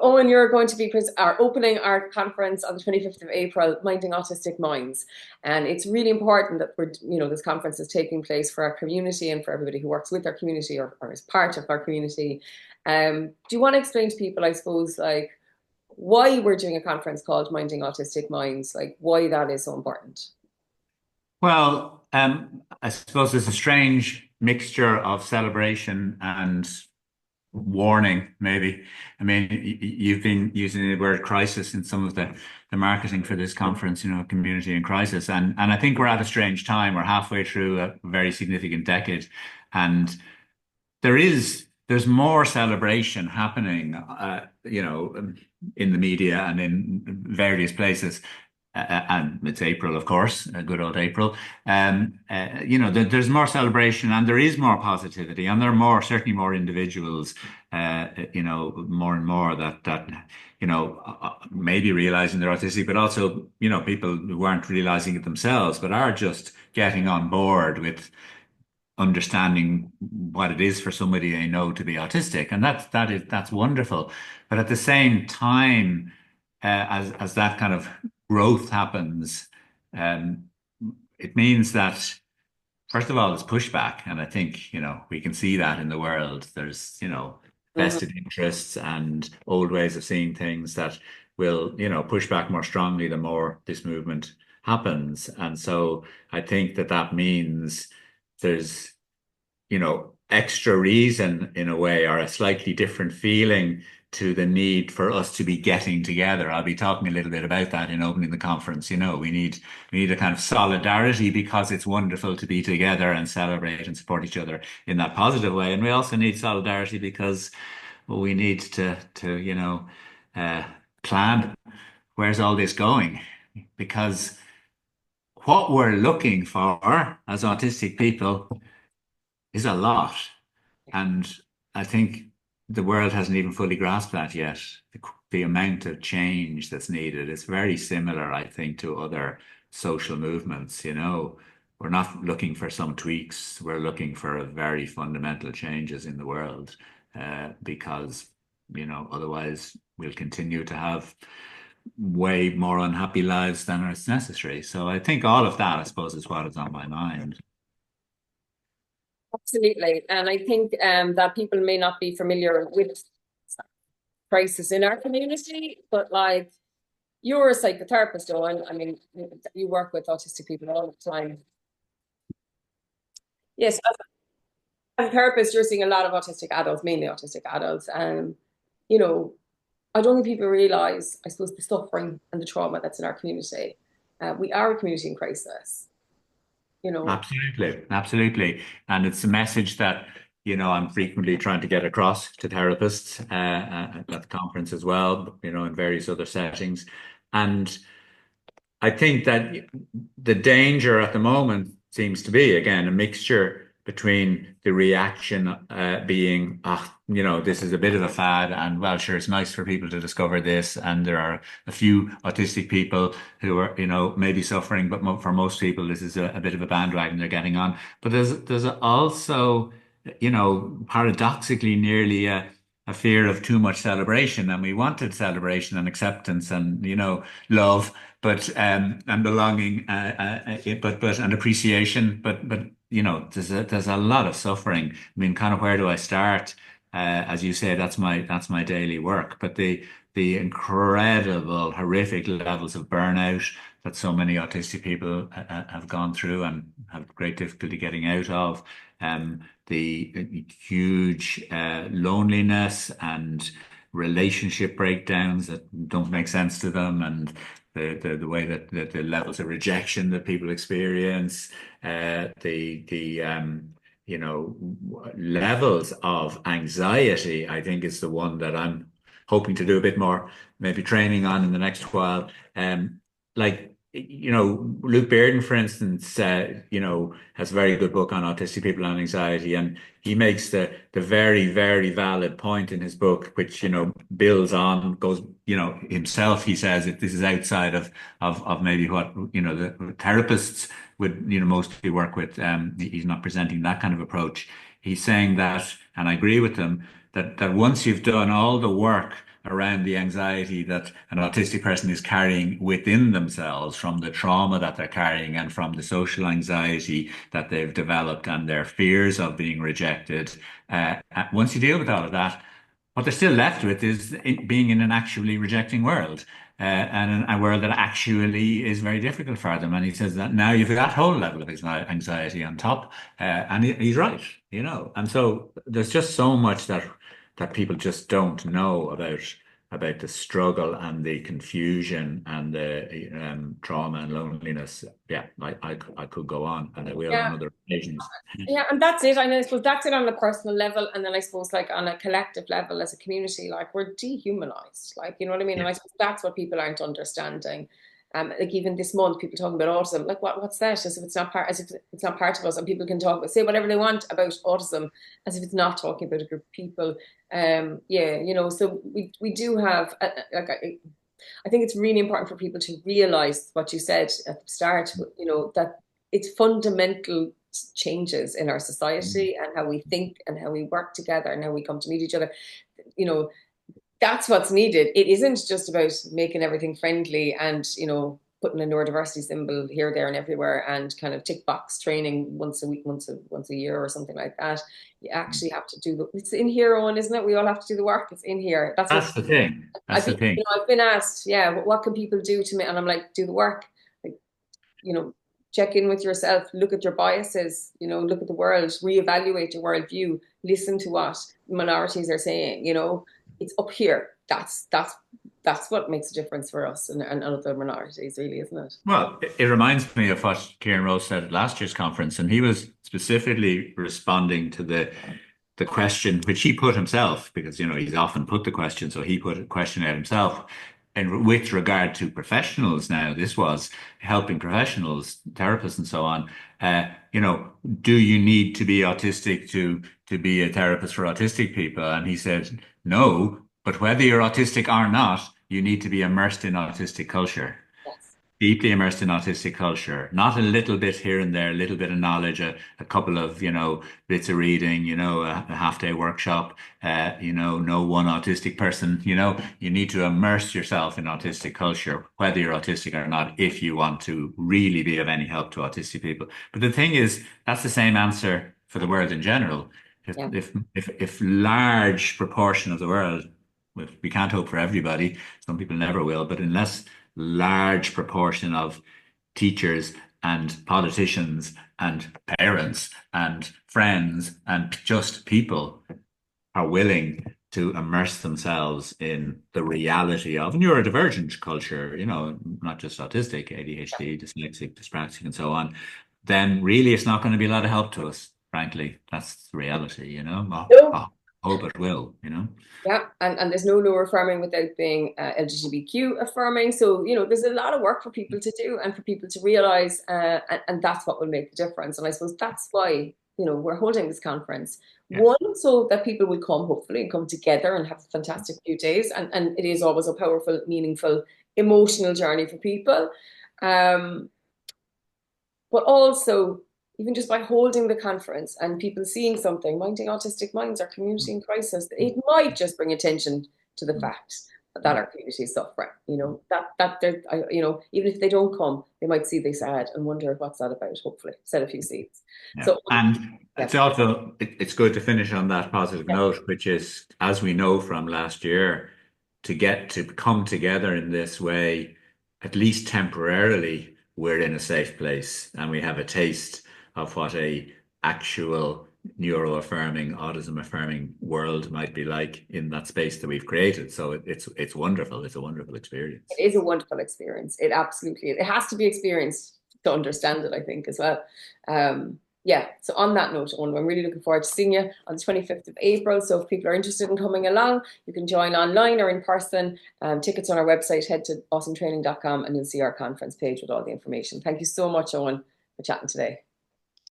Owen, you're going to be opening our conference on the 25th of April, Minding Autistic Minds. And it's really important that this conference is taking place for our community and for everybody who works with our community or is part of our community. Do you want to explain to people, I suppose, like why we're doing a conference called Minding Autistic Minds, like why that is so important? Well, I suppose there's a strange mixture of celebration and warning, maybe. I mean, you've been using the word crisis in some of the marketing for this conference, community in crisis. And I think we're at a strange time. We're halfway through a very significant decade. And there's more celebration happening, in the media and in various places. And it's April, of course, a good old April. There's more celebration and there is more positivity, and there are certainly more individuals, more and more that maybe realizing they're autistic, but also, people who aren't realizing it themselves, but are just getting on board with understanding what it is for somebody they know to be autistic, and that's wonderful. But at the same time, as that kind of growth happens, um, it means that first of all, there's pushback, and I think we can see that in the world. There's Mhm. vested interests and old ways of seeing things that will push back more strongly the more this movement happens, and so I think that means there's extra reason in a way, or a slightly different feeling to the need for us to be getting together. I'll be talking a little bit about that in opening the conference. We need a kind of solidarity because it's wonderful to be together and celebrate and support each other in that positive way. And we also need solidarity because we need to uh, plan where's all this going, because what we're looking for as autistic people is a lot. And I think the world hasn't even fully grasped that yet. The amount of change that's needed is very similar, I think, to other social movements. We're not looking for some tweaks. We're looking for a very fundamental changes in the world, because, otherwise we'll continue to have way more unhappy lives than is necessary. So I think all of that, I suppose, is what is on my mind. Absolutely. And I think that people may not be familiar with crisis in our community, but like you're a psychotherapist, Owen. I mean, you work with autistic people all the time. Yes, as a therapist, you're seeing a lot of autistic adults, mainly autistic adults. And, you know, I don't think people realize, I suppose, the suffering and the trauma that's in our community. We are a community in crisis, you know. Absolutely, absolutely. And it's a message that, I'm frequently trying to get across to therapists, at the conference as well, in various other settings. And I think that the danger at the moment seems to be, again, a mixture between the reaction, being, this is a bit of a fad, and well, sure, it's nice for people to discover this, and there are a few autistic people who are, maybe suffering, but for most people, this is a bit of a bandwagon they're getting on. But there's also, paradoxically, nearly a fear of too much celebration, and we wanted celebration and acceptance and love, but and belonging, but and appreciation, but there's a lot of suffering. I mean, kind of where do I start? As you say, that's my daily work, but the incredible, horrific levels of burnout that so many autistic people have gone through and have great difficulty getting out of. The huge loneliness and relationship breakdowns that don't make sense to them, and the way that the levels of rejection that people experience, the levels of anxiety, I think is the one that I'm hoping to do a bit more, maybe training on in the next while. Like, Luke Bearden, for instance, has a very good book on autistic people and anxiety, and he makes the very, very valid point in his book, which, builds on, goes, himself, he says that this is outside of maybe what, the therapists would, mostly work with. He's not presenting that kind of approach. He's saying that, and I agree with him, that once you've done all the work around the anxiety that an autistic person is carrying within themselves from the trauma that they're carrying and from the social anxiety that they've developed and their fears of being rejected. Once you deal with all of that, what they're still left with is being in an actually rejecting world. And a world that actually is very difficult for them. And he says that now you've got that whole level of anxiety on top. And he's right, you know. And so there's just so much that people just don't know about the struggle and the confusion and the trauma and loneliness. Yeah, I could go on, and I will Yeah. on other occasions. Yeah, and that's it. And I suppose that's it on a personal level, and then I suppose like on a collective level as a community, like we're dehumanized. Like, you know what I mean? Yeah, And I suppose that's what people aren't understanding. Like even this month, people talking about autism, like what's that? As if it's not part, as if it's not part of us, and people can talk, say whatever they want about autism, as if it's not talking about a group of people. Yeah, you know, so we do have like I think it's really important for people to realize what you said at the start, you know, that it's fundamental changes in our society and how we think and how we work together and how we come to meet each other. You know, that's what's needed. It isn't just about making everything friendly and, you know, putting a neurodiversity symbol here, there, and everywhere and kind of tick box training once a week, once a year or something like that. You actually have to do it's in here, Owen, isn't it? We all have to do the work. It's in here. That's what that's the thing. That's the thing. I've been asked, yeah, what can people do to me? And I'm like, do the work. Like, you know, check in with yourself, look at your biases, you know, look at the world, reevaluate your worldview, listen to what minorities are saying, you know, it's up here. That's what makes a difference for us and other minorities, really, isn't it? Well, it reminds me of what Kieran Rose said at last year's conference, and he was specifically responding to the question which he put himself, because you know he's often put the question, so he put a question out himself. And with regard to professionals now, this was helping professionals, therapists and so on. You know, do you need to be autistic to be a therapist for autistic people? And he said, no, but whether you're autistic or not, you need to be immersed in autistic culture, Yes. deeply immersed in autistic culture, not a little bit here and there, a little bit of knowledge, a couple of, you know, bits of reading, you know, a half day workshop, you know one autistic person, you know, you need to immerse yourself in autistic culture, whether you're autistic or not, if you want to really be of any help to autistic people. But the thing is, that's the same answer for the world in general. If, Yeah. if, if large proportion of the world, we can't hope for everybody, some people never will, but unless large proportion of teachers and politicians and parents and friends and just people are willing to immerse themselves in the reality of neurodivergent culture, you know, not just autistic, ADHD, dyslexic, dyspraxic, and so on, then really it's not going to be a lot of help to us, frankly. That's the reality, you know. No. I hope it will, you know. Yeah, and there's no affirming without being LGBTQ affirming. So, you know, there's a lot of work for people to do and for people to realize, and that's what will make the difference. And I suppose that's why, you know, we're holding this conference. Yeah. One, so that people will come, hopefully, and come together and have a fantastic few days. And it is always a powerful, meaningful, emotional journey for people. Um, but also, even just by holding the conference and people seeing something, Minding Autistic Minds, our community in crisis, it might just bring attention to the fact that our community is suffering. You know, that they're, you know, even if they don't come, they might see this ad and wonder what's that about. Hopefully, set a few seeds. Yeah. So And yeah, it's also it's good to finish on that positive yeah, note, which is, as we know from last year, to get to come together in this way, at least temporarily, we're in a safe place and we have a taste of what a actual neuro-affirming, autism-affirming world might be like in that space that we've created. So it's wonderful. It's a wonderful experience. it is a wonderful experience. It absolutely it has to be experienced to understand it, I think, as well. Yeah, so on that note, Owen, I'm really looking forward to seeing you on the 25th of April. So if people are interested in coming along, you can join online or in person. Tickets on our website, head to awesometraining.com and you'll see our conference page with all the information. Thank you so much, Owen, for chatting today.